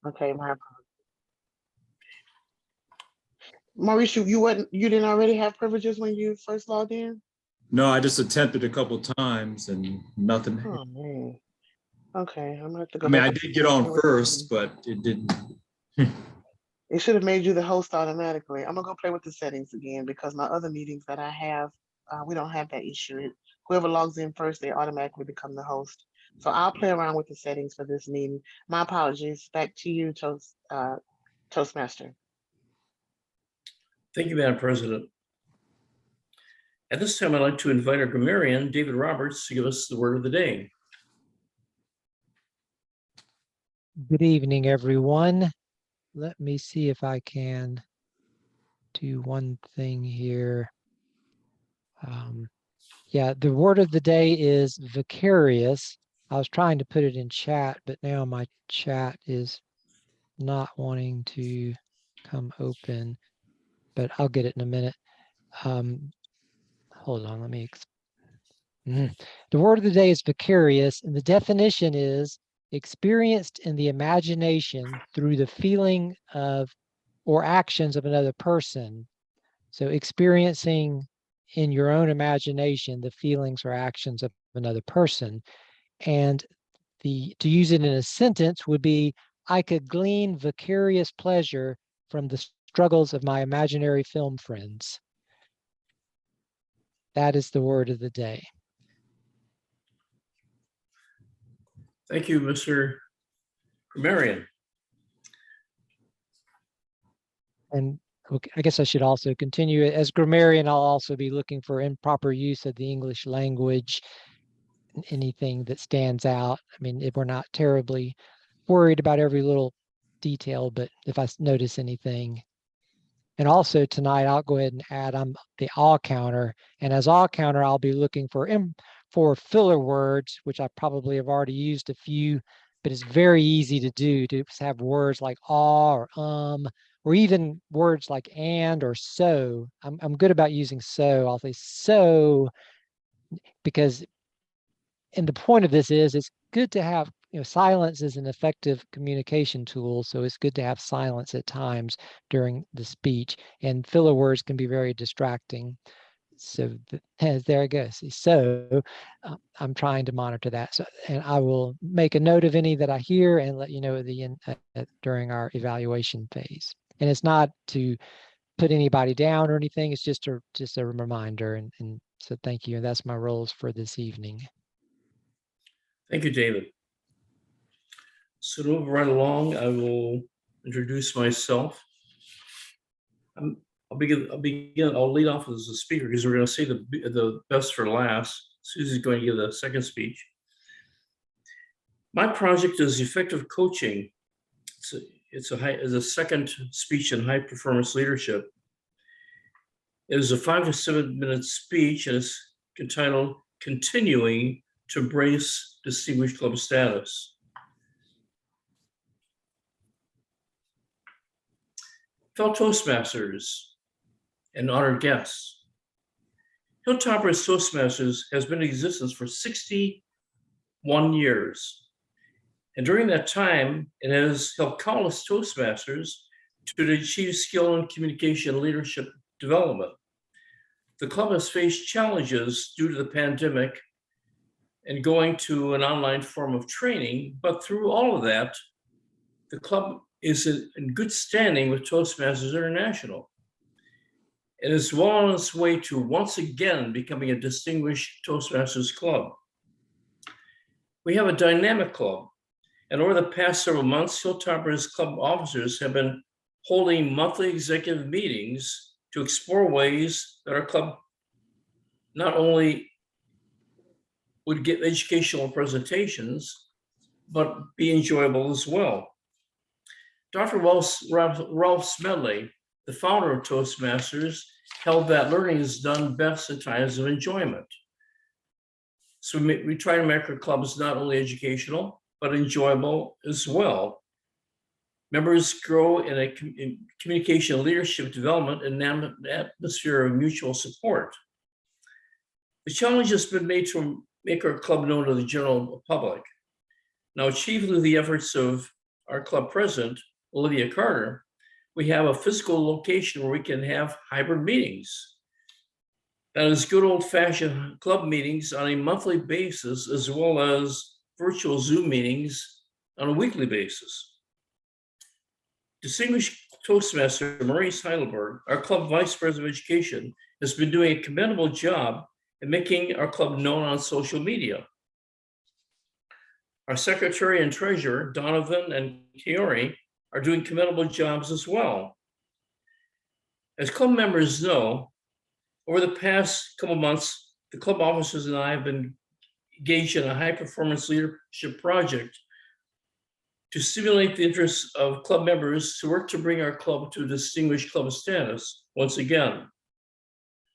Okay, Maurice, you didn't already have privileges when you first logged in? No, I just attempted a couple times and nothing. Oh man. Okay, I'm gonna have to I go mean, back I and did get on see. first, but it didn't. It should have made you the host automatically. I'm gonna go play with the settings again because my other meetings that I have, we don't have that issue. Whoever logs in first, they automatically become the host. So I'll play around with the settings for this meeting. My apologies. Back to you, Toastmaster. Thank you, Madam President. At this time, I'd like to invite our grammarian, David Roberts, to give us the word of the day. Good evening, everyone. Let me see if I can do one thing here. Yeah, the word of the day is vicarious. I was trying to put it in chat, but now my chat is not wanting to come open, but I'll get it in a minute. Hold on, let me. The word of the day is vicarious, and the definition is experienced in the imagination through the feeling of or actions of another person. So experiencing in your own imagination the feelings or actions of another person. And to use it in a sentence would be, I could glean vicarious pleasure from the struggles of my imaginary film friends. That is the word of the day. Thank you, Mr. Grammarian. And okay, I guess I should also continue. As grammarian, I'll also be looking for improper use of the English language, anything that stands out. I mean, if we're not terribly worried about every little detail, but if I notice anything. And also tonight, I'll go ahead and add I'm the all counter. And as all counter, I'll be looking for filler words, which I probably have already used a few, but it's very easy to do, to have words like or even words like and or so. I'm good about using so. I'll say so, because, and the point of this is it's good to have, silence is an effective communication tool. So it's good to have silence at times during the speech, and filler words can be very distracting. So there it goes. So I'm trying to monitor that. So, and I will make a note of any that I hear and let you know at the end during our evaluation phase. And it's not to put anybody down or anything. It's just a reminder. And so thank you. And that's my roles for this evening. Thank you, David. So to move right along, I will introduce myself. I'll lead off as a speaker because we're going to say the best for last. Susie's going to give the second speech. My project is effective coaching. It's a second speech in high performance leadership. It is a 5 to 7 minute speech and it's entitled Continuing to Embrace Distinguished Club Status. Fellow Toastmasters and honored guests, Hilltoppers Toastmasters has been in existence for 61 years. And during that time, it has helped countless Toastmasters to achieve skill in communication and leadership development. The club has faced challenges due to the pandemic and going to an online form of training, but through all of that, the club is in good standing with Toastmasters International. It is well on its way to once again becoming a distinguished Toastmasters club. We have a dynamic club, and over the past several months, Hilltoppers Club officers have been holding monthly executive meetings to explore ways that our club not only would get educational presentations, but be enjoyable as well. Dr. Ralph Smedley, the founder of Toastmasters, held that learning is done best in times of enjoyment. So we try to make our clubs not only educational, but enjoyable as well. Members grow in communication, leadership development, and an atmosphere of mutual support. The challenge has been made to make our club known to the general public. Now, achieved through the efforts of our club president, Olivia Carter, we have a physical location where we can have hybrid meetings. That is good old-fashioned club meetings on a monthly basis, as well as virtual Zoom meetings on a weekly basis. Distinguished Toastmaster Maurice Heidelberg, our club vice president of education, has been doing a commendable job in making our club known on social media. Our secretary and treasurer, Donovan and Kiori, are doing commendable jobs as well. As club members know, over the past couple months, the club officers and I have been engaged in a high-performance leadership project to stimulate the interests of club members to work to bring our club to distinguished club status once again.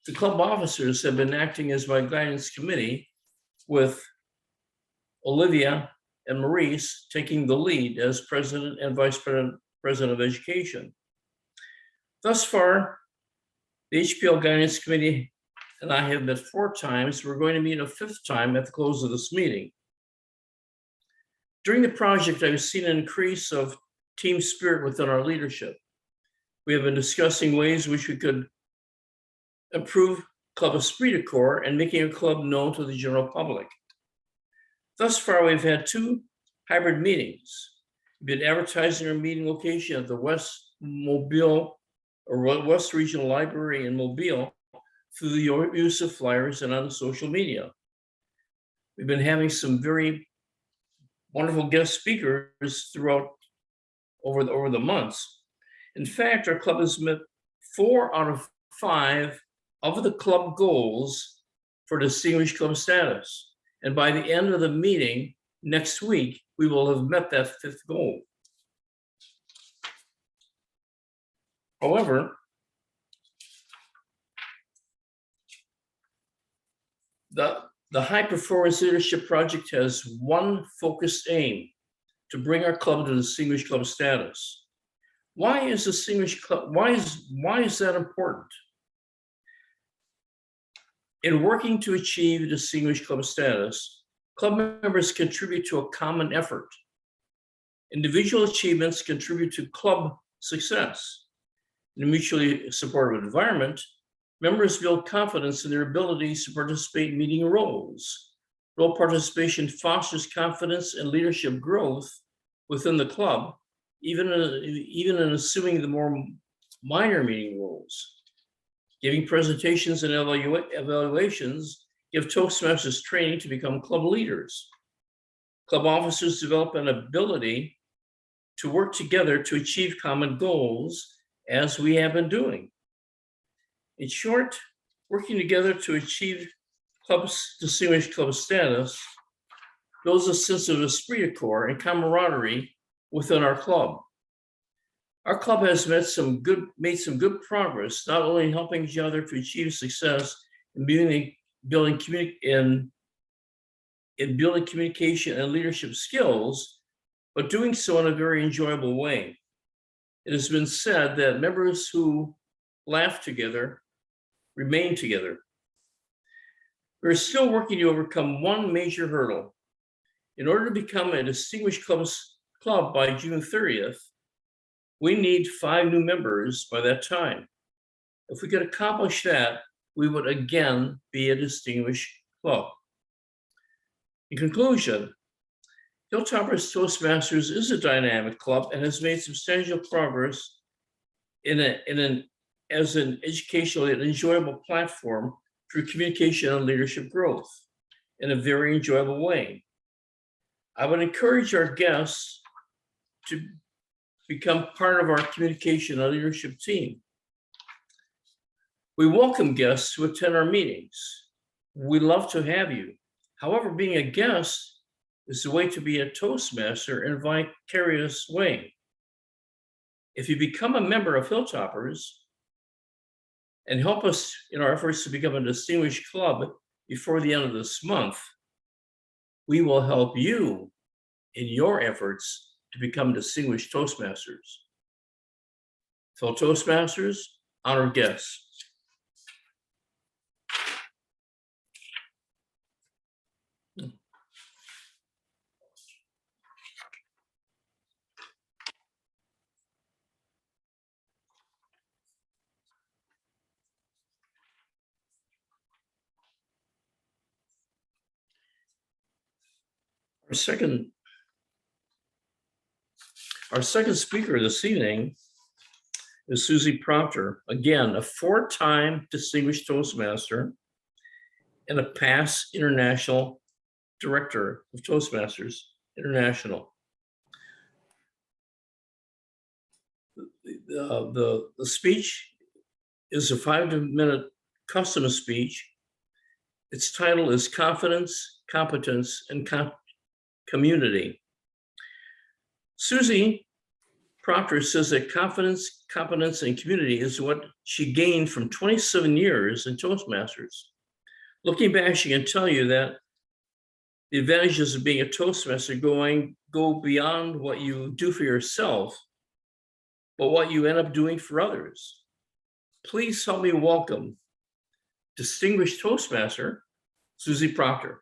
The club officers have been acting as my guidance committee, with Olivia and Maurice taking the lead as president and vice president of education. Thus far, the HPL Guidance Committee and I have met 4 times. We're going to meet a 5th time at the close of this meeting. During the project, I've seen an increase of team spirit within our leadership. We have been discussing ways which we could improve club esprit de corps and making a club known to the general public. Thus far, we've had 2 hybrid meetings. We've been advertising our meeting location at the West Mobile or West Regional Library in Mobile through the use of flyers and on social media. We've been having some very wonderful guest speakers throughout over the months. In fact, our club has met 4 out of 5 of the club goals for distinguished club status. And by the end of the meeting next week, we will have met that 5th goal. However, the High Performance Leadership Project has one focused aim: to bring our club to distinguished club status. Why is distinguished club? Why is that important? In working to achieve distinguished club status, club members contribute to a common effort. Individual achievements contribute to club success. In a mutually supportive environment, members build confidence in their abilities to participate in meeting roles. Role participation fosters confidence and leadership growth within the club, even in assuming the more minor meeting roles. Giving presentations and evaluations give Toastmasters training to become club leaders. Club officers develop an ability to work together to achieve common goals, as we have been doing. In short, working together to achieve distinguished club status builds a sense of esprit de corps and camaraderie within our club. Our club has made some good progress, not only in helping each other to achieve success in building communication and leadership skills, but doing so in a very enjoyable way. It has been said that members who laugh together remain together. We're still working to overcome one major hurdle. In order to become a distinguished club by June 30th, we need 5 new members by that time. If we could accomplish that, we would again be a distinguished club. In conclusion, Hilltoppers Toastmasters is a dynamic club and has made substantial progress as an educational and enjoyable platform through communication and leadership growth in a very enjoyable way. I would encourage our guests to become part of our communication and leadership team. We welcome guests to attend our meetings. We love to have you. However, being a guest is the way to be a Toastmaster in a vicarious way. If you become a member of Hilltoppers and help us in our efforts to become a distinguished club before the end of this month, we will help you in your efforts to become distinguished Toastmasters. Fellow Toastmasters, honored guests. second speaker this evening is Susie Proctor, again, a 4-time distinguished Toastmaster and a past international director of Toastmasters International. The speech is a 5-minute custom speech. Its title is Confidence, Competence, and Community. Susie Proctor says that confidence, competence, and community is what she gained from 27 years in Toastmasters. Looking back, she can tell you that the advantages of being a Toastmaster go beyond what you do for yourself, but what you end up doing for others. Please help me welcome distinguished Toastmaster, Susie Proctor.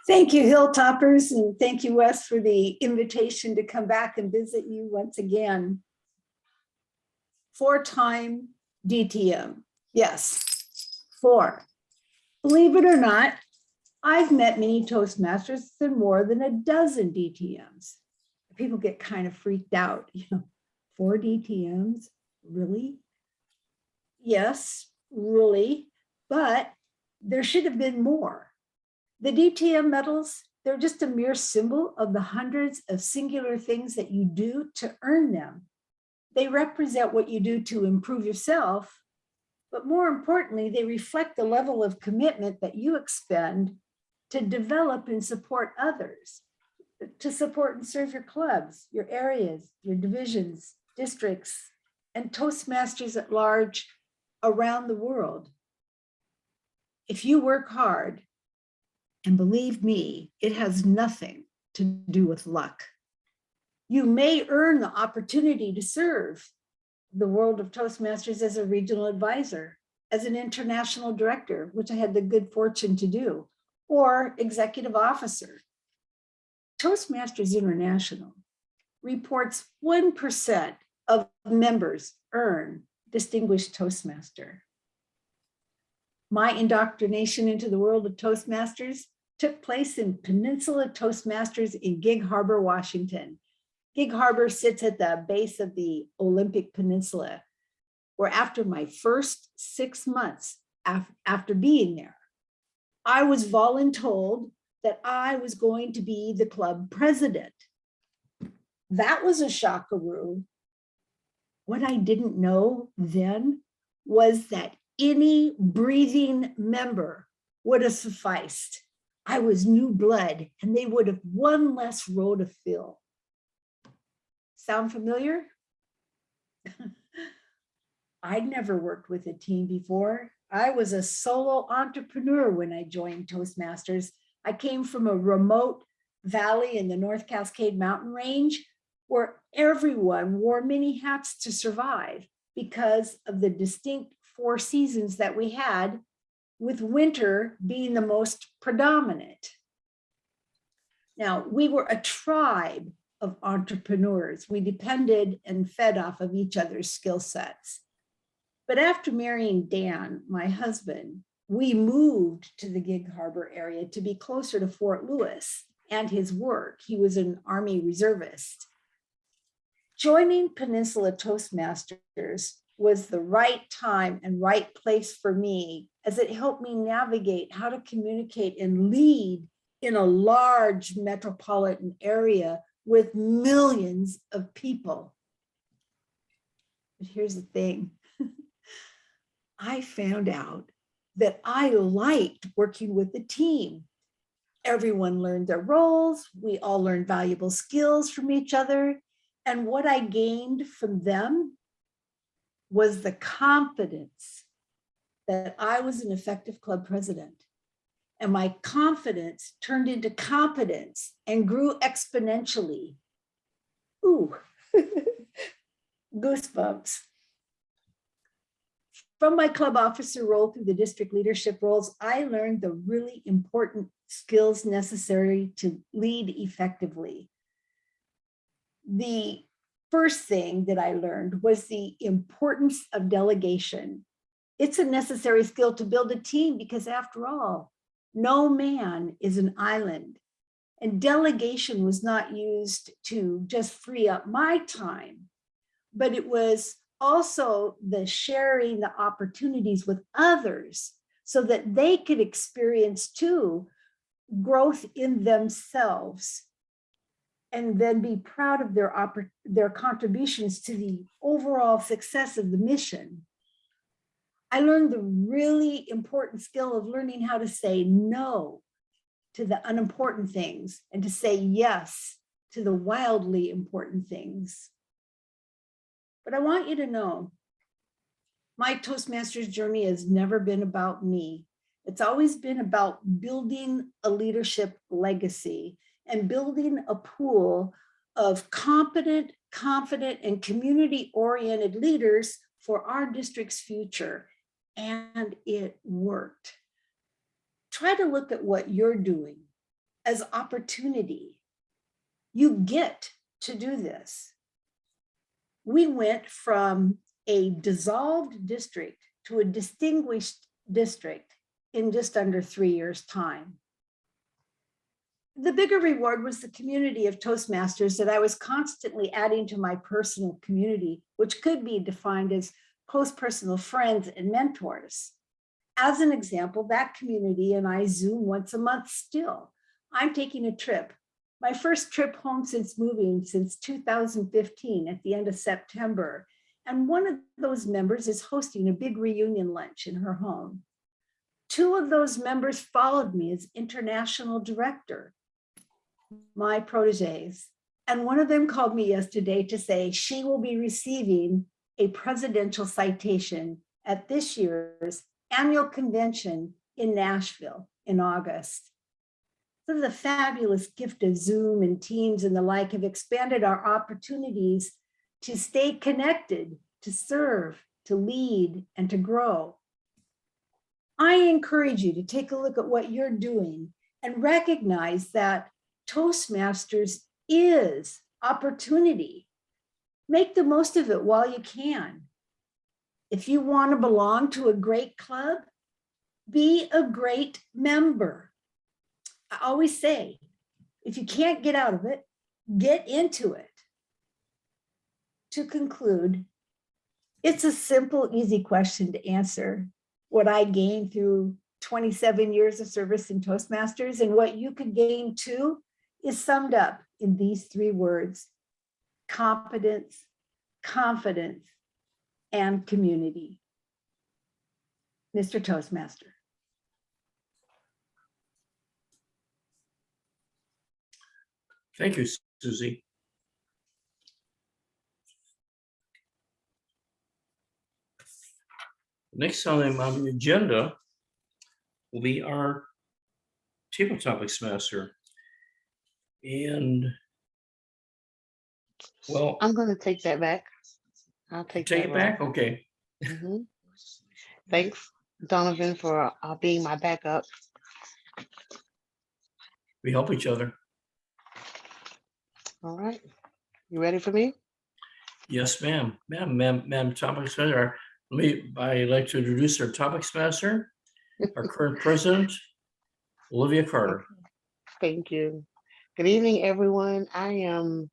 Thank you, Hilltoppers, and thank you, Wes, for the invitation to come back and visit you once again. 4-time DTM. Yes, 4. Believe it or not, I've met many Toastmasters and more than a dozen DTMs. People get kind of freaked out, 4 DTMs, really? Yes, really, but there should have been more. The DTM medals, they're just a mere symbol of the hundreds of singular things that you do to earn them. They represent what you do to improve yourself, but more importantly, they reflect the level of commitment that you expend to develop and support others, to support and serve your clubs, your areas, your divisions, districts, and Toastmasters at large around the world. If you work hard, and believe me, it has nothing to do with luck. You may earn the opportunity to serve the world of Toastmasters as a regional advisor, as an international director, which I had the good fortune to do, or executive officer. Toastmasters International reports 1% of members earn Distinguished Toastmaster. My indoctrination into the world of Toastmasters took place in Peninsula Toastmasters in Gig Harbor, Washington. Gig Harbor sits at the base of the Olympic Peninsula, where after my first 6 months after being there, I was voluntold that I was going to be the club president. That was a shockaroo. What I didn't know then was that any breathing member would have sufficed. I was new blood and they would have one less row to fill. Sound familiar? I'd never worked with a team before. I was a solo entrepreneur when I joined Toastmasters. I came from a remote valley in the North Cascade Mountain Range where everyone wore many hats to survive because of the distinct 4 seasons that we had, with winter being the most predominant. Now, we were a tribe of entrepreneurs. We depended and fed off of each other's skill sets. But after marrying Dan, my husband, we moved to the Gig Harbor area to be closer to Fort Lewis and his work. He was an Army reservist. Joining Peninsula Toastmasters was the right time and right place for me, as it helped me navigate how to communicate and lead in a large metropolitan area with millions of people. But here's the thing. I found out that I liked working with the team. Everyone learned their roles. We all learned valuable skills from each other. And what I gained from them was the confidence that I was an effective club president. And my confidence turned into competence and grew exponentially. Ooh, goosebumps. From my club officer role through the district leadership roles, I learned the really important skills necessary to lead effectively. The first thing that I learned was the importance of delegation. It's a necessary skill to build a team because after all, No man is an island. And delegation was not used to just free up my time, but it was also the sharing the opportunities with others so that they could experience too growth in themselves and then be proud of their contributions to the overall success of the mission. I learned the really important skill of learning how to say no to the unimportant things and to say yes to the wildly important things. But I want you to know, my Toastmasters journey has never been about me. It's always been about building a leadership legacy and building a pool of competent, confident, and community-oriented leaders for our district's future. And it worked. Try to look at what you're doing as opportunity. You get to do this. We went from a dissolved district to a distinguished district in just under 3 years' time. The bigger reward was the community of Toastmasters that I was constantly adding to my personal community, which could be defined as close personal friends and mentors. As an example, that community and I Zoom once a month still. I'm taking a trip, my first trip home since moving since 2015 at the end of September. And one of those members is hosting a big reunion lunch in her home. 2 of those members followed me as international director, my proteges. And one of them called me yesterday to say she will be receiving a presidential citation at this year's annual convention in Nashville in August. So the fabulous gift of Zoom and Teams and the like have expanded our opportunities to stay connected, to serve, to lead, and to grow. I encourage you to take a look at what you're doing and recognize that Toastmasters is opportunity. Make the most of it while you can. If you want to belong to a great club, be a great member. I always say, if you can't get out of it, get into it. To conclude, it's a simple, easy question to answer. What I gained through 27 years of service in Toastmasters and what you could gain too is summed up in these 3 words: competence, confidence, and community. Mr. Toastmaster. Thank you, Susie. Next item on the agenda will be our table topics master. And well, I'm going to take that back. I'll take take that it role. back. Okay. Mhm. Thanks, Donovan, for being my backup. We help each other. All right. You ready for me? Yes, ma'am. Ma'am, topics master. I'd like to introduce our topics master, our current president, Olivia Carter. Thank you. Good evening, everyone. I am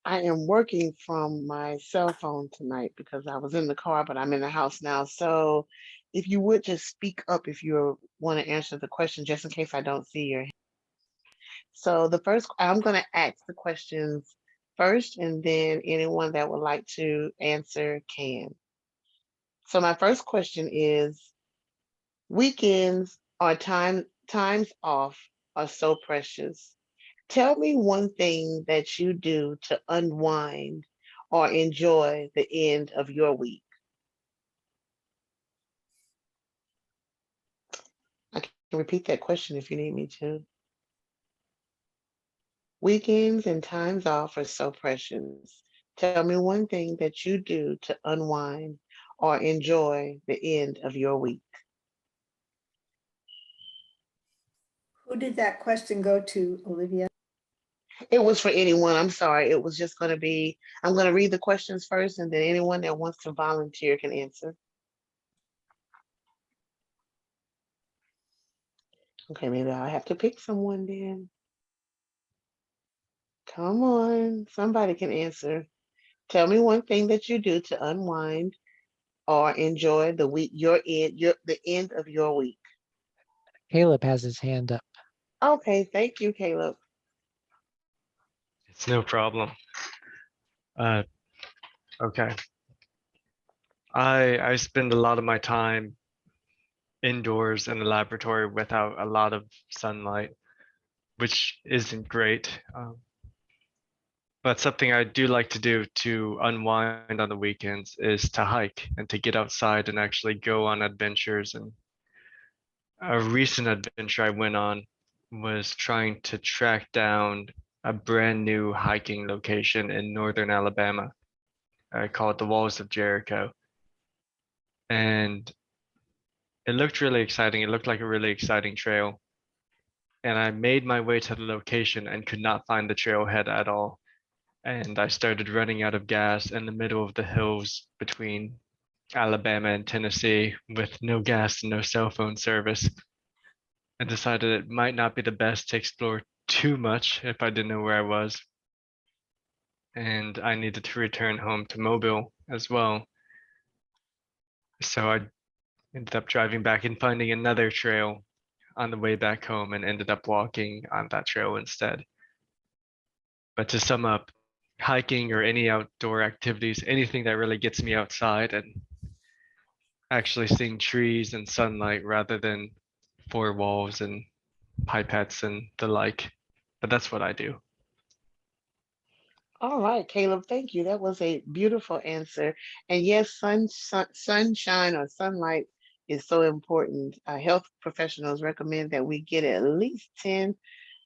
working from my cell phone tonight because I was in the car, but I'm in the house now. So if you would just speak up if you want to answer the question, just in case I don't see your hand. So I'm going to ask the questions first, and then anyone that would like to answer can. So my first question is, weekends or times off are so precious. Tell me one thing that you do to unwind or enjoy the end of your week. I can repeat that question if you need me to. Weekends and times off are so precious. Tell me one thing that you do to unwind or enjoy the end of your week. Who did that question go to, Olivia? It was for anyone. I'm sorry. It was just going to be, I'm going to read the questions first, and then anyone that wants to volunteer can answer. Okay, maybe I have to pick someone then. Come on, somebody can answer. Tell me one thing that you do to unwind or enjoy the week the end of your week. Caleb has his hand up. Okay, thank you, Caleb. It's no problem. Uh, okay. I spend a lot of my time indoors in the laboratory without a lot of sunlight, which isn't great. But something I do like to do to unwind on the weekends is to hike and to get outside and actually go on adventures. And a recent adventure I went on was trying to track down a brand new hiking location in northern Alabama. I call it the Walls of Jericho. And it looked really exciting. It looked like a really exciting trail. And I made my way to the location and could not find the trailhead at all. And I started running out of gas in the middle of the hills between Alabama and Tennessee with no gas and no cell phone service. I decided it might not be the best to explore too much if I didn't know where I was. And I needed to return home to Mobile as well. So I ended up driving back and finding another trail on the way back home and ended up walking on that trail instead. But to sum up, hiking or any outdoor activities, anything that really gets me outside and actually seeing trees and sunlight rather than four walls and pipettes and the like. But that's what I do. All right, Caleb, thank you. That was a beautiful answer. And yes, sunshine or sunlight is so important. Health professionals recommend that we get at least 10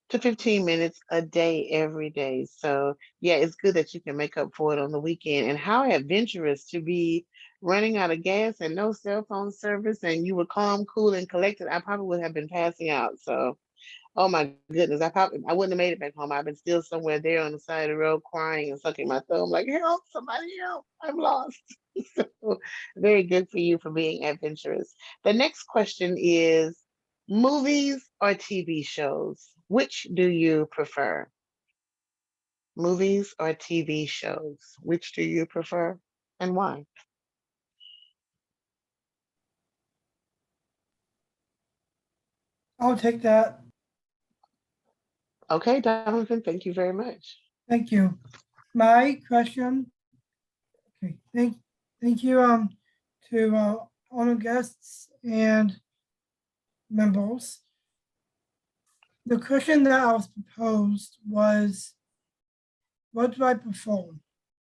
to 15 minutes a day every day. So, yeah, it's good that you can make up for it on the weekend. And how adventurous to be running out of gas and no cell phone service, and you were calm, cool, and collected. I probably would have been passing out. So, oh my goodness, I wouldn't have made it back home. I've been still somewhere there on the side of the road crying and sucking my thumb like, help, somebody help, I'm lost. So very good for you for being adventurous. The next question is movies or TV shows? Which do you prefer? Movies or TV shows? Which do you prefer and why? I'll take that. Okay, Donovan, thank you very much. Thank you. My question. Okay, thank you to honor guests and members. The question that I was proposed was, what do I prefer,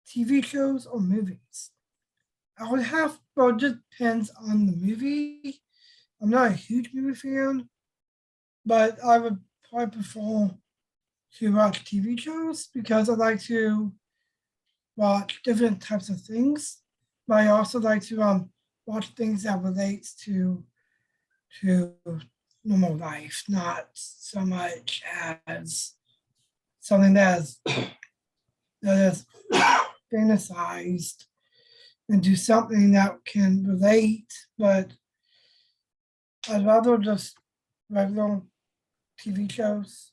TV shows or movies? I would have, well, it just depends on the movie. I'm not a huge movie fan, but I would probably prefer to watch TV shows because I like to watch different types of things. But I also like to watch things that relates to normal life, not so much as something that is fantasized and do something that can relate, but I'd rather just regular TV shows.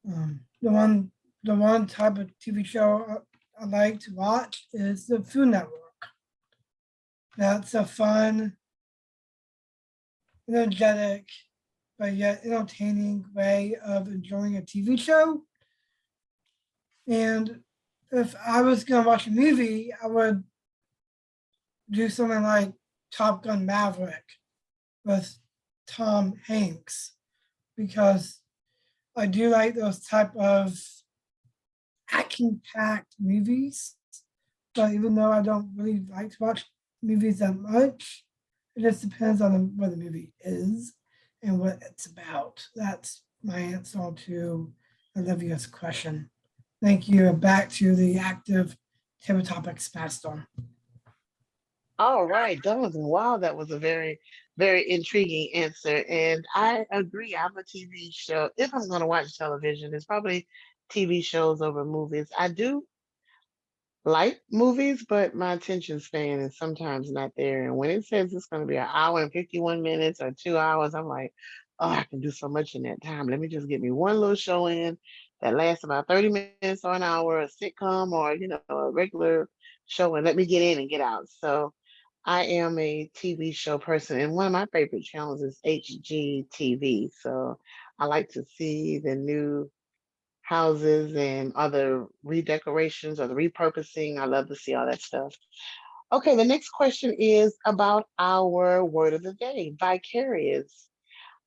The one type of TV show I like to watch is the Food Network. That's a fun, energetic, but yet entertaining way of enjoying a TV show. And if I was gonna watch a movie, I would do something like Top Gun Maverick with Tom Hanks, because I do like those type of action-packed movies. But even though I don't really like to watch movies that much, it just depends on what the movie is and what it's about. That's my answer to Olivia's question. Thank you. Back to the active Hilltoppers Master. All right, Donovan. Wow, that was a very, very intriguing answer. And I agree. I'm a TV show. If I'm going to watch television, it's probably TV shows over movies. I do like movies, but my attention span is sometimes not there. And when it says it's going to be an hour and 51 minutes or 2 hours, I'm like, oh, I can do so much in that time. Let me just get me one little show in that lasts about 30 minutes or an hour, a sitcom or, a regular show, and let me get in and get out. So I am a TV show person, and one of my favorite channels is HGTV. So I like to see the new houses and other redecorations or the repurposing. I love to see all that stuff. Okay, the next question is about our word of the day, vicarious.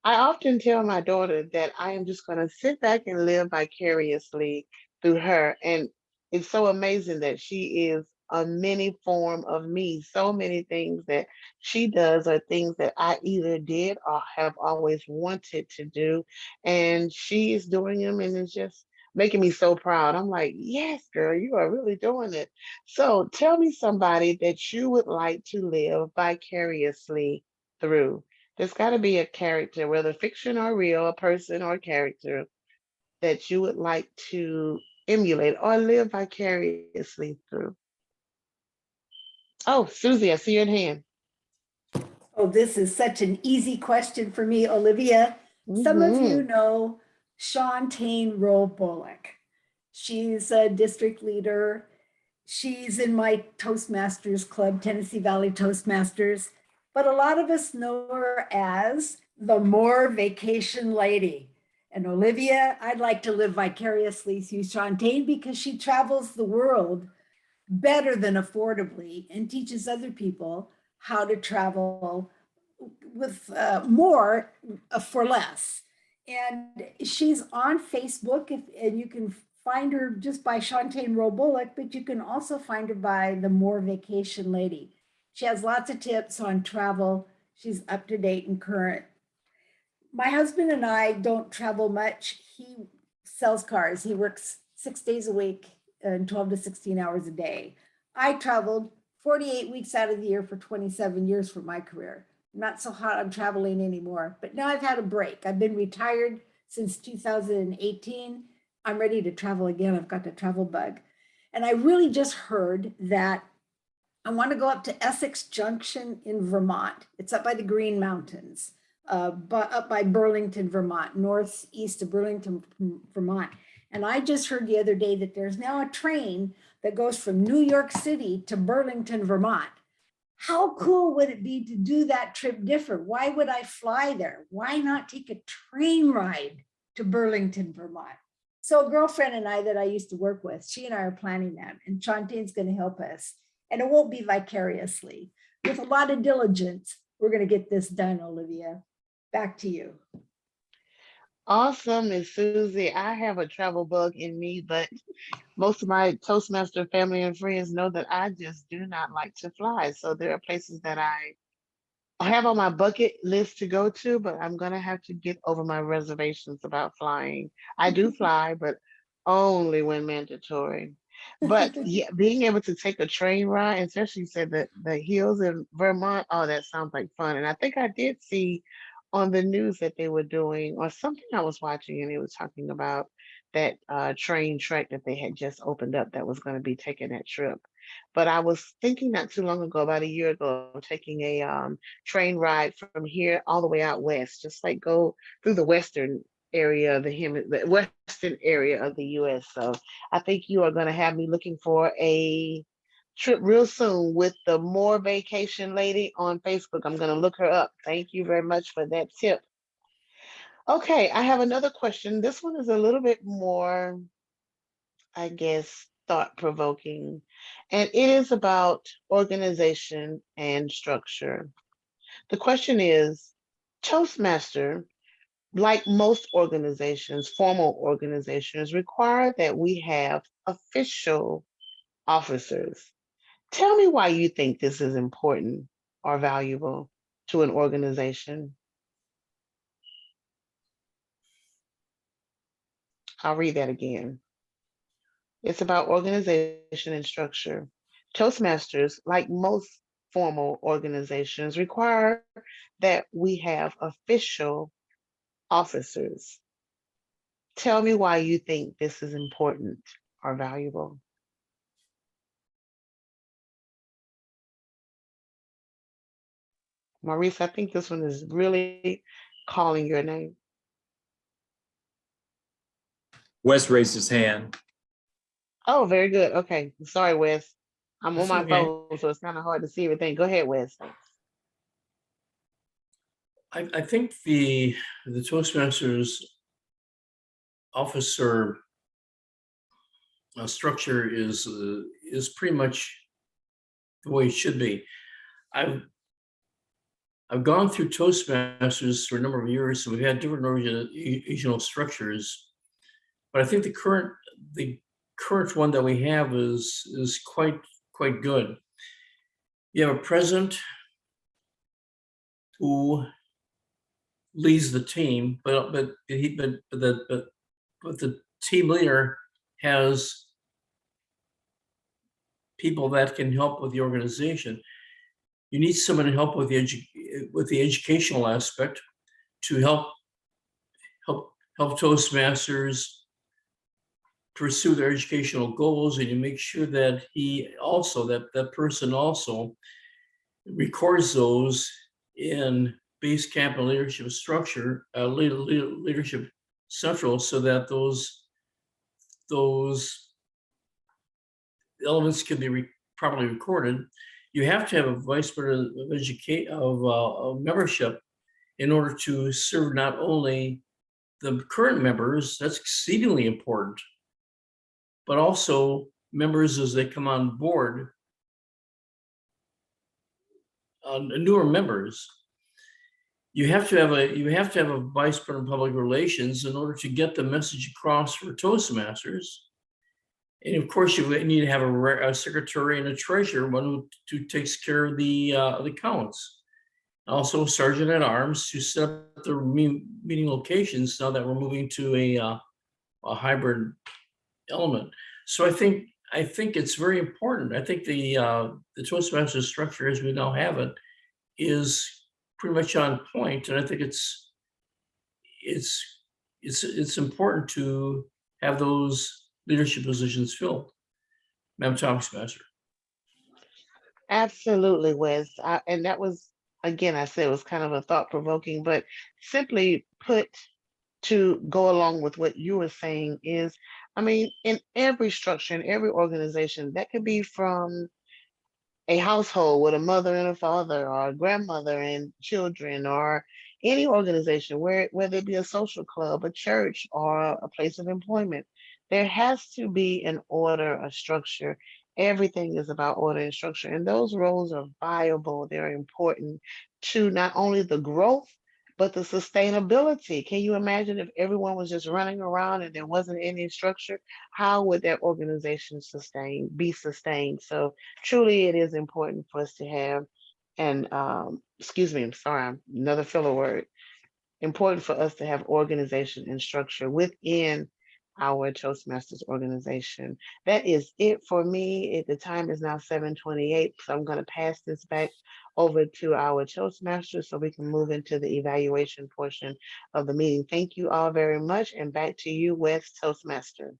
I often tell my daughter that I am just going to sit back and live vicariously through her. And it's so amazing that she is a mini form of me. So many things that she does are things that I either did or have always wanted to do. And she is doing them, and it's just making me so proud. I'm like, yes, girl, you are really doing it. So tell me somebody that you would like to live vicariously through. There's got to be a character, whether fiction or real, a person or character that you would like to emulate or live vicariously through. Oh, Susie, I see your hand. Oh, this is such an easy question for me, Olivia. Some of you know Shantaine Rowe Bullock. She's a district leader. She's in my Toastmasters Club, Tennessee Valley Toastmasters. But a lot of us know her as the More Vacation Lady. And Olivia, I'd like to live vicariously through Shantaine because she travels the world better than affordably and teaches other people how to travel with more for less. And she's on Facebook, and you can find her just by Shantaine Rowe Bullock, but you can also find her by the More Vacation Lady. She has lots of tips on travel. She's up to date and current. My husband and I don't travel much. He sells cars. He works 6 days a week and 12 to 16 hours a day. I traveled 48 weeks out of the year for 27 years for my career. I'm not so hot on traveling anymore, but now I've had a break. I've been retired since 2018. I'm ready to travel again. I've got the travel bug. And I really just heard that I want to go up to Essex Junction in Vermont. It's up by the Green Mountains, but up by Burlington, Vermont, northeast of Burlington, Vermont. And I just heard the other day that there's now a train that goes from New York City to Burlington, Vermont. How cool would it be to do that trip different? Why would I fly there? Why not take a train ride to Burlington, Vermont? So a girlfriend and I that I used to work with, she and I are planning that, and Shantaine's going to help us. And it won't be vicariously. With a lot of diligence, we're going to get this done, Olivia. Back to you. Awesome, Miss Susie. I have a travel bug in me, but most of my Toastmaster family and friends know that I just do not like to fly. So there are places that I have on my bucket list to go to, but I'm gonna have to get over my reservations about flying. I do fly, but only when mandatory. But yeah, being able to take a train ride, and especially you said that the hills in Vermont, oh, that sounds like fun. And I think I did see on the news that they were doing, or something I was watching, and it was talking about that train track that they had just opened up that was going to be taking that trip. But I was thinking not too long ago, about a year ago, taking a train ride from here all the way out west, just like go through the western area of the western area of the US. So I think you are going to have me looking for a trip real soon with the More Vacation Lady on Facebook. I'm going to look her up. Thank you very much for that tip. Okay, I have another question. This one is a little bit more, I guess, thought provoking, and it is about organization and structure. The question is, Toastmaster, like most organizations, formal organizations, require that we have official officers. Tell me why you think this is important or valuable to an organization. I'll read that again. It's about organization and structure. Toastmasters, like most formal organizations, require that we have official officers. Tell me why you think this is important or valuable. Maurice, I think this one is really calling your name. Wes raised his hand. Oh, very good. Okay. Sorry, Wes. I'm on That's my okay. phone, so it's kind of hard to see everything. Go ahead, Wes. I think the Toastmasters officer structure is pretty much the way it should be. I've gone through Toastmasters for a number of years, so we've had different organizational structures. But I think the current one that we have is quite good. You have a president who leads the team, but the team leader has people that can help with the organization. You need someone to help with the educational aspect, to help Toastmasters pursue their educational goals, and you make sure that that person also records those in base camp and leadership structure, leadership central, so that those elements can be properly recorded. You have to have a vice president of membership in order to serve not only the current members, that's exceedingly important, but also members as they come on board, newer members. You have to have a vice president of public relations in order to get the message across for Toastmasters. And of course, you need to have a secretary and a treasurer, one who takes care of the accounts. Also, sergeant at arms to set up the meeting locations now that we're moving to a hybrid element. So I think it's very important. I think the Toastmasters structure as we now have it is pretty much on point, and I think it's important to have those leadership positions filled. Madam Toastmaster. Absolutely, Wes. And that was, again, I said it was kind of a thought provoking, but simply put, to go along with what you were saying is, I mean, in every structure, in every organization, that could be from a household with a mother and a father, or a grandmother and children, or any organization, whether it be a social club, a church, or a place of employment, there has to be an order, a structure. Everything is about order and structure, and those roles are viable. They're important to not only the growth, but the sustainability. Can you imagine if everyone was just running around and there wasn't any structure? How would that organization be sustained? So truly, it is important for us to have, and excuse me, I'm sorry, another filler word. Important for us to have organization and structure within our Toastmasters organization. That is it for me. The time is now 7:28, so I'm going to pass this back over to our Toastmasters so we can move into the evaluation portion of the meeting. Thank you all very much, and back to you, Wes, Toastmaster.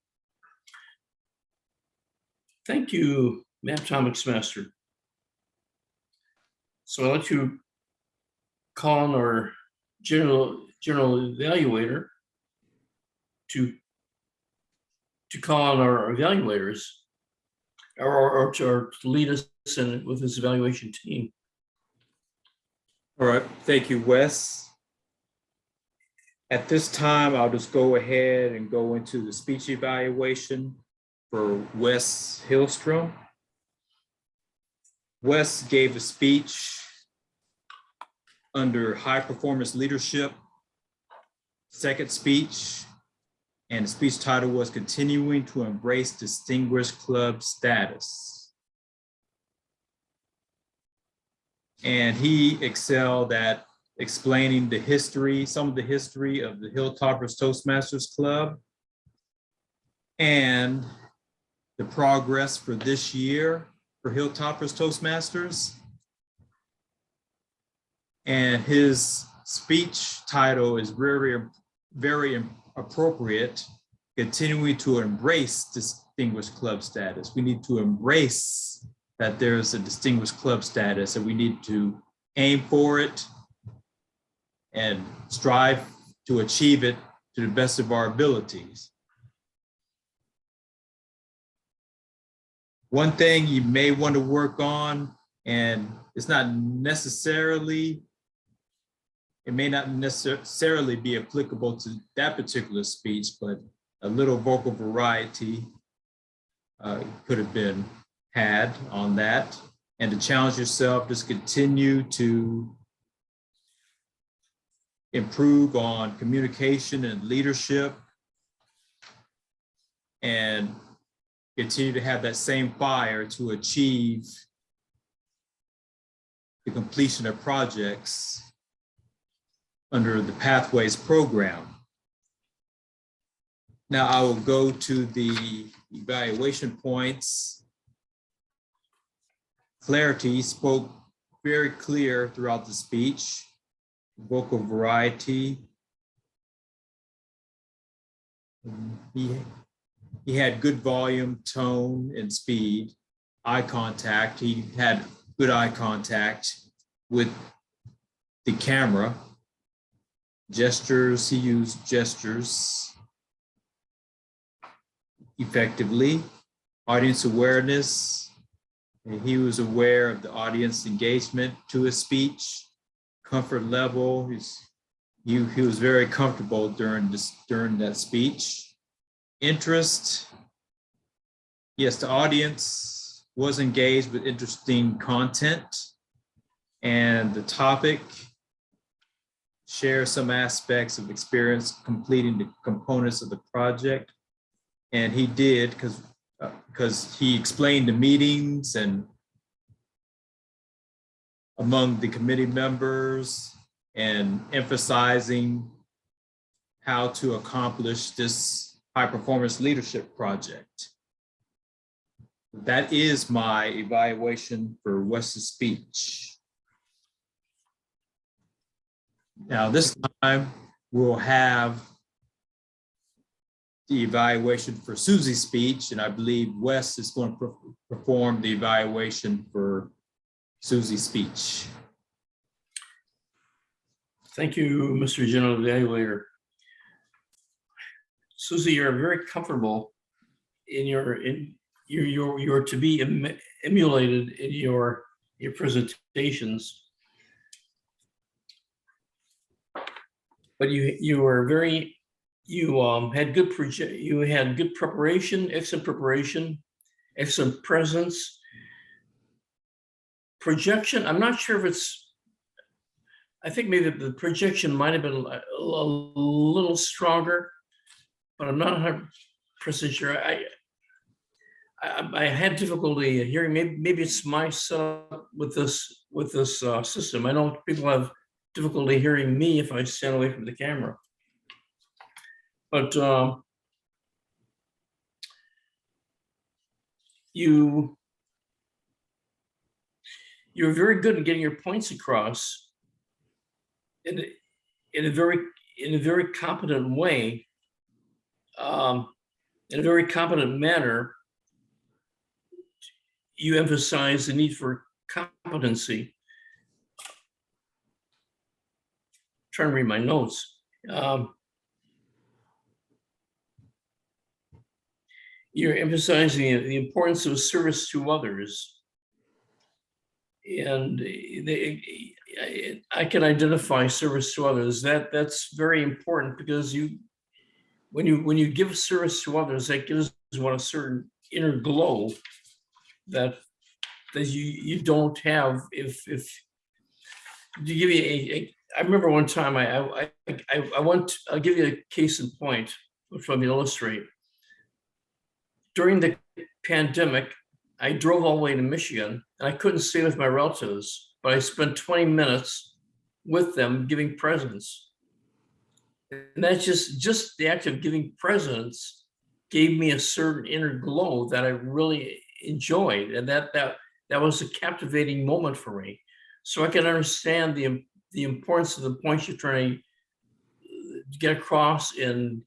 Thank you, Madam Toastmaster. So I'd like to call on our general evaluator to call on our evaluators or to lead us in with this evaluation team. All right, thank you, Wes. At this time, I'll just go ahead and go into the speech evaluation for Wes Hillstrom. Wes gave a speech under high performance leadership, second speech, and the speech title was Continuing to Embrace Distinguished Club Status. And he excelled at explaining the history, some of the history of the Hilltoppers Toastmasters Club and the progress for this year for Hilltoppers Toastmasters. And his speech title is very, very appropriate, Continuing to Embrace Distinguished Club Status. We need to embrace that there's a distinguished club status, and we need to aim for it, and strive to achieve it to the best of our abilities. One thing you may want to work on, and it's not necessarily, it may not necessarily be applicable to that particular speech, but a little vocal variety could have been had on that. And to challenge yourself, just continue to improve on communication and leadership, and continue to have that same fire to achieve the completion of projects under the Pathways program. Now I will go to the evaluation points. Clarity spoke very clear throughout the speech. Vocal variety. He had good volume, tone, and speed. Eye contact, he had good eye contact with the camera. Gestures, he used gestures effectively. Audience awareness, and he was aware of the audience engagement to his speech. Comfort level, he was very comfortable during that speech. Interest, yes, the audience was engaged with interesting content, and the topic shares some aspects of experience completing the components of the project. And he did, because he explained the meetings and among the committee members and emphasizing how to accomplish this high performance leadership project. That is my evaluation for Wes's speech. Now this time we'll have the evaluation for Susie's speech, and I believe Wes is going to perform the evaluation for Susie's speech. Thank you, Mr. General Evaluator. Susie, you're very comfortable in you're to be emulated in your presentations. But you were very, you had good preparation, excellent preparation, excellent presence. Projection, I'm not sure if it's, I think maybe the projection might have been a little stronger, but I'm not 100% sure. I had difficulty hearing. Maybe it's my setup with this system. I know people have difficulty hearing me if I stand away from the camera. But you're very good at getting your points across in a very competent way, in a very competent manner. You emphasize the need for competency. Trying to read my notes. You're emphasizing the importance of service to others. And I can identify service to others. That's very important, because when you give service to others, that gives one a certain inner glow that you don't have if to give you I remember one time I'll give you a case in point, which let me illustrate. During the pandemic, I drove all the way to Michigan, and I couldn't stay with my relatives, but I spent 20 minutes with them giving presents. And that's just the act of giving presents gave me a certain inner glow that I really enjoyed, and that was a captivating moment for me. So I can understand the importance of the points you're trying to get across in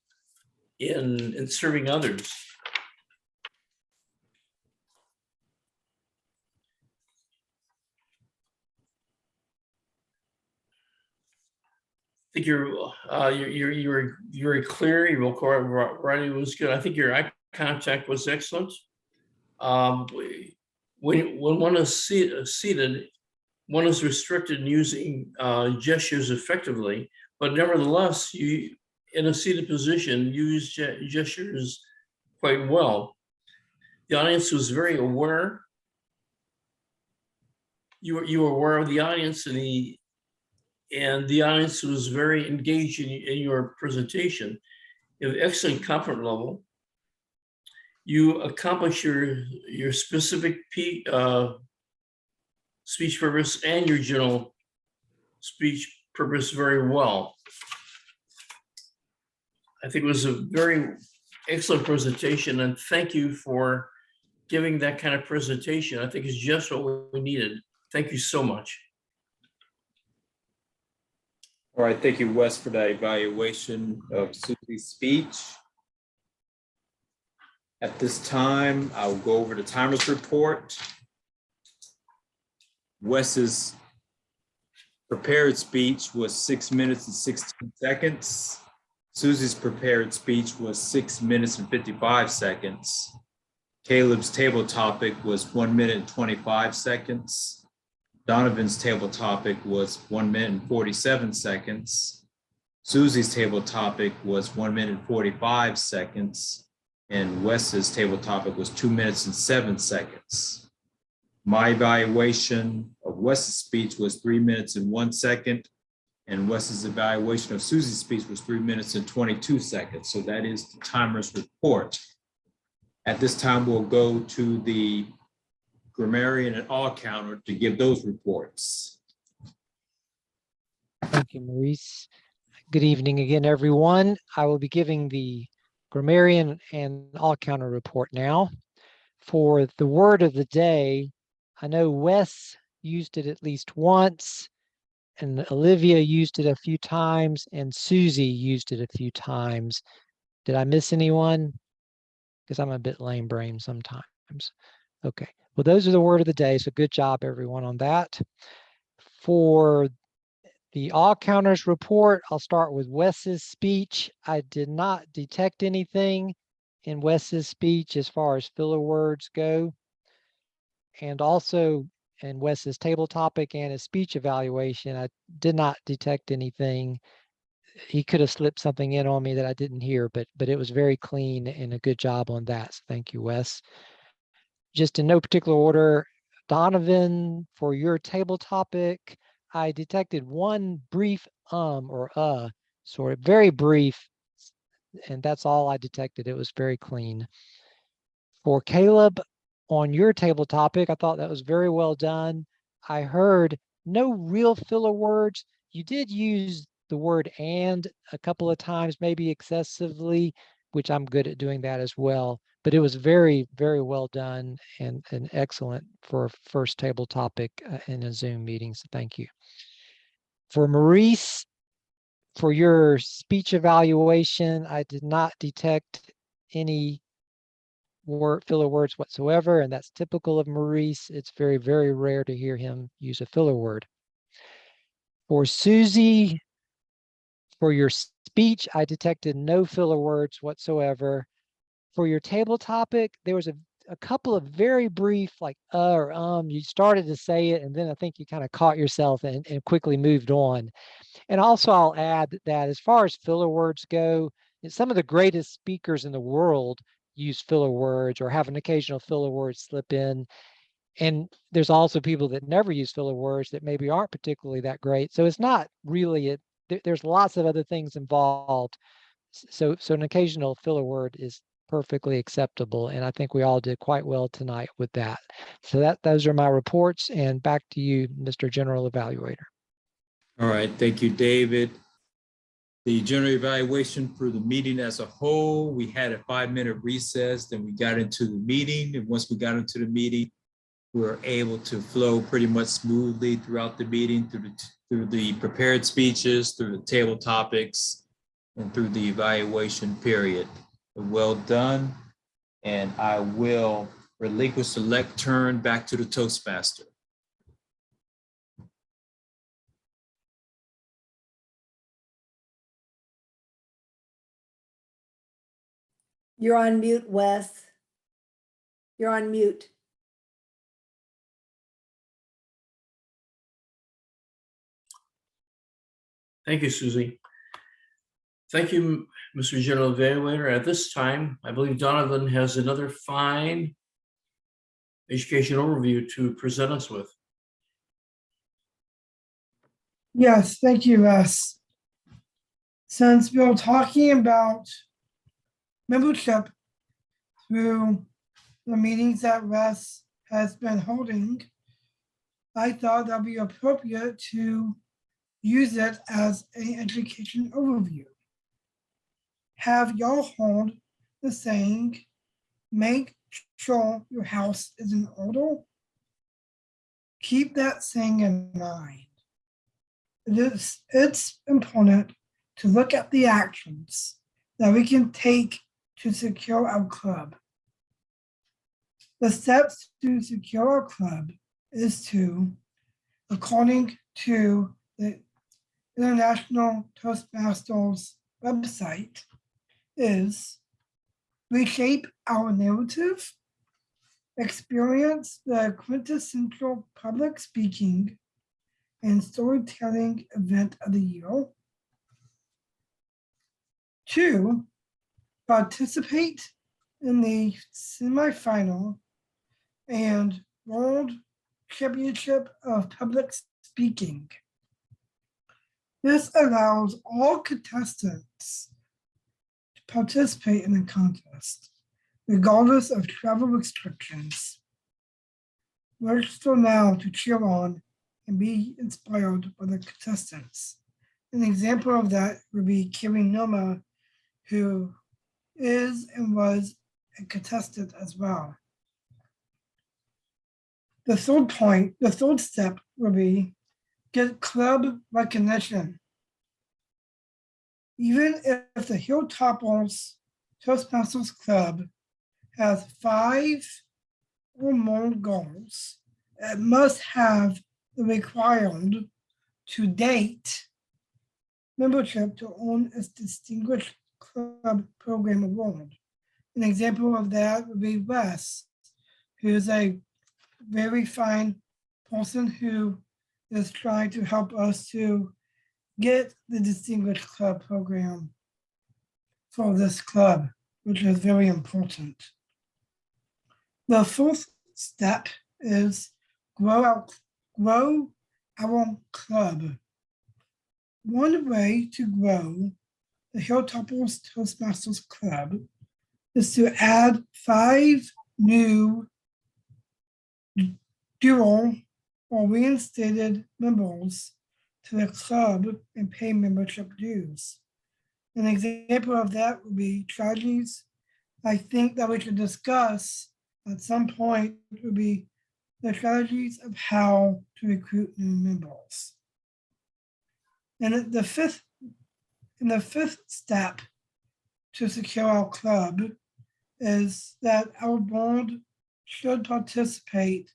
serving others. think you're very clear. Your writing was good. I think your eye contact was excellent. When one is seated, one is restricted in using gestures effectively, but nevertheless, you in a seated position use gestures quite well. The audience was very aware. You were aware of the audience, and the audience was very engaged in your presentation. You have excellent comfort level. You accomplish your specific speech purpose and your general speech purpose very well. I think it was a very excellent presentation, and thank you for giving that kind of presentation. I think it's just what we needed. Thank you so much. All right, thank you, Wes, for that evaluation of Susie's speech. At this time, I'll go over the timers report. Wes's prepared speech was 6 minutes and 16 seconds. Susie's prepared speech was 6 minutes and 55 seconds. Caleb's table topic was 1 minute and 25 seconds. Donovan's table topic was 1 minute and 47 seconds. Susie's table topic was 1 minute and 45 seconds. And Wes's table topic was 2 minutes and 7 seconds. My evaluation of Wes's speech was 3 minutes and 1 second. And Wes's evaluation of Susie's speech was 3 minutes and 22 seconds. So that is the timer's report. At this time, we'll go to the grammarian and all counter to give those reports. Thank you, Maurice. Good evening again, everyone. I will be giving the grammarian and all counter report now. For the word of the day, I know Wes used it at least once, and Olivia used it a few times, and Susie used it a few times. Did I miss anyone? Because I'm a bit lame brain sometimes. Okay, well, those are the word of the day, so good job, everyone, on that. For the all counters report, I'll start with Wes's speech. I did not detect anything in Wes's speech as far as filler words go. And also in Wes's table topic and his speech evaluation, I did not detect anything. He could have slipped something in on me that I didn't hear, but it was very clean and a good job on that. So thank you, Wes. Just in no particular order, Donovan, for your table topic, I detected one brief or sort of very brief, and that's all I detected. It was very clean. For Caleb, on your table topic, I thought that was very well done. I heard no real filler words. You did use the word "and" a couple of times, maybe excessively, which I'm good at doing that as well. But it was very, very well done and excellent for a first table topic in a Zoom meeting. So thank you. For Maurice, for your speech evaluation, I did not detect any filler words whatsoever, and that's typical of Maurice. It's very, very rare to hear him use a filler word. For Susie, for your speech, I detected no filler words whatsoever. For your table topic, there was a couple of very brief, like or you started to say it, and then I think you kind of caught yourself and quickly moved on. And also I'll add that as far as filler words go, some of the greatest speakers in the world use filler words or have an occasional filler word slip in. And there's also people that never use filler words that maybe aren't particularly that great. So it's not really, there's lots of other things involved. So an occasional filler word is perfectly acceptable. And I think we all did quite well tonight with that. So those are my reports, and back to you, Mr. General Evaluator. All right, thank you, David. The general evaluation for the meeting as a whole, we had a 5-minute recess, then we got into the meeting. And once we got into the meeting, we were able to flow pretty much smoothly throughout the meeting, through the prepared speeches, through the table topics, and through the evaluation period. Well done. And I will relinquish the lectern back to the Toastmaster. You're on mute, Wes. You're on mute. Thank you, Susie. Thank you, Mr. General Evaluator. At this time, I believe Donovan has another fine education overview to present us with. Yes, thank you, Russ. Since we're talking about membership through the meetings that Russ has been holding, I thought that'd be appropriate to use it as an education overview. Have y'all hold the saying, make sure your house is in order? Keep that saying in mind. It's important to look at the actions that we can take to secure our club. The steps to secure our club is to, according to the International Toastmasters website, is reshape our narrative, experience the quintessential public speaking and storytelling event of the year. 2, participate in the semifinal and World Championship of Public Speaking. This allows all contestants to participate in the contest, regardless of travel restrictions. Register now to cheer on and be inspired by the contestants. An example of that would be Kiri Noma, who is and was a contestant as well. The third step will be get club recognition. Even if the Hilltoppers Toastmasters Club has 5 or more goals, it must have the required to date membership to earn its Distinguished Club Program Award. An example of that would be Wes, who is a very fine person who is trying to help us to get the Distinguished Club Program for this club, which is very important. The fourth step is grow our club. One way to grow the Hilltoppers Toastmasters Club is to add 5 new dual or reinstated members to the club and pay membership dues. An example of that would be strategies I think that we should discuss at some point would be the strategies of how to recruit new members. And the fifth step to secure our club is that our board should participate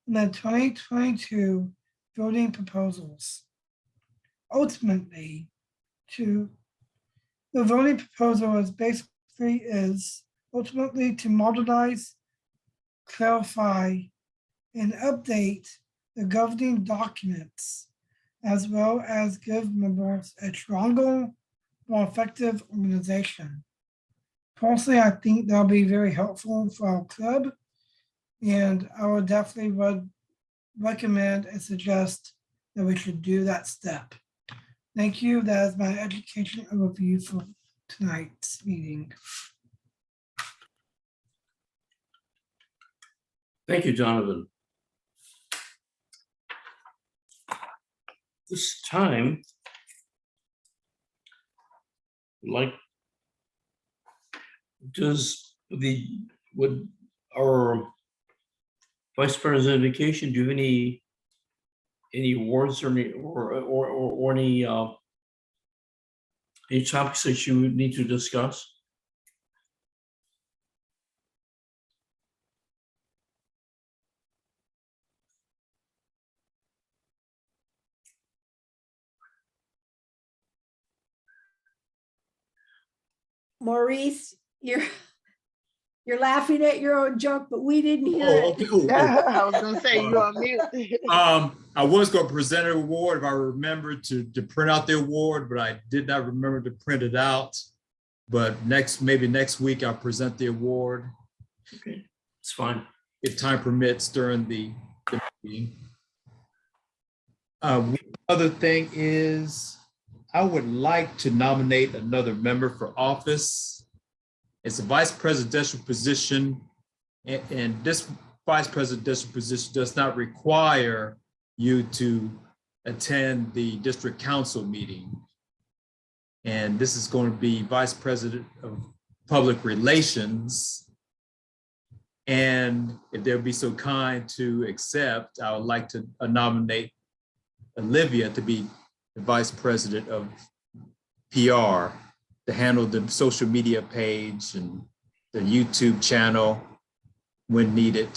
in the 2022 voting proposals. Ultimately, the voting proposal is ultimately to modernize, clarify, and update the governing documents, as well as give members a stronger, more effective organization. Personally, I think that'll be very helpful for our club, and I would definitely recommend and suggest that we should do that step. Thank you. That is my education overview for tonight's meeting. Thank you, Donovan. This time, would our Vice President of Education do any awards or any topics that you would need to discuss? Maurice, you're You're laughing at your own joke, but we didn't hear Oh, it. okay. Oh, I was gonna say you're on mute. I was going to present an award if I remembered to print out the award, but I did not remember to print it out. But maybe next week I'll present the award Okay, it's fine. if time permits during the meeting. One other thing is I would like to nominate another member for office. It's a vice presidential position, and this vice presidential position does not require you to attend the district council meeting. And this is going to be vice president of public relations. And if they'll be so kind to accept, I would like to nominate Olivia to be the vice president of PR, to handle the social media page and the YouTube channel when needed.